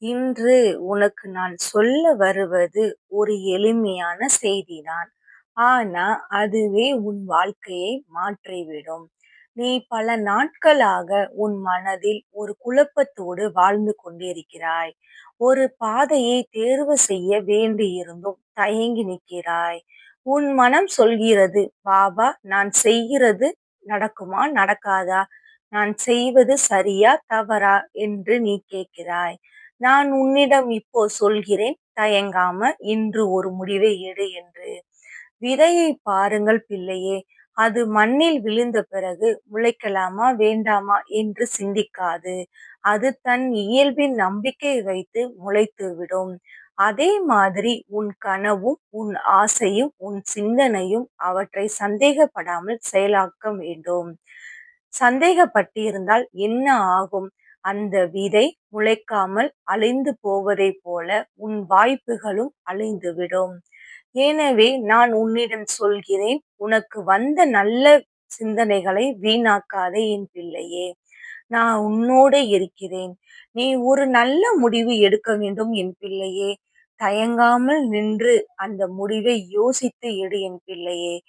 இன்று உனக்கு நான் சொல்ல வருவது ஒரு எளிமையான செய்திதான். ஆனா, அதுவே உன் வாழ்க்கையை மாற்றிவிடும். நீ பல நாட்களாக உன் மனதில் ஒரு குழப்பத்தோடு வாழ்ந்து கொண்டிருக்கிறாய். ஒரு பாதையை தேர்வு செய்ய வேண்டியிருந்தும் தயங்கி நிற்கிறாய். உன் மனம் சொல்கிறது, "பாபா, நான் செய்கிறது நடக்குமா? நடக்காதா? நான் செய்வது சரியா? தவறா?" என்று நீ கேட்கிறாய். நான் உன்னிடம் இப்போ சொல்கிறேன், தயங்காம இன்று ஒரு முடிவை எடு என்று. விதையை பாருங்கள் பிள்ளையே, அது மண்ணில் விழுந்த பிறகு முளைக்கலாமா வேண்டாமா என்று சிந்திக்காது. அது தன் இயல்பின் நம்பிக்கை வைத்து முளைத்துவிடும். அதே மாதிரி உன் கனவும், உன் ஆசையும், உன் சிந்தனையும் அவற்றை சந்தேகப்படாமல் செயலாக்க வேண்டும். சந்தேகப்பட்டிருந்தால் என்ன ஆகும்? அந்த விதை முளைக்காமல் அழிந்து போவதைப் போல உன் வாய்ப்புகளும் அழிந்துவிடும். எனவே நான் உன்னிடம் சொல்கிறேன், உனக்கு வந்த நல்ல சிந்தனைகளை வீணாக்காதே என் பிள்ளையே. நான் உன்னோடு இருக்கிறேன். நீ ஒரு நல்ல முடிவு எடுக்க வேண்டும் என் பிள்ளையே. தயங்காமல் நின்று அந்த முடிவை யோசித்து எடு என் பிள்ளையே.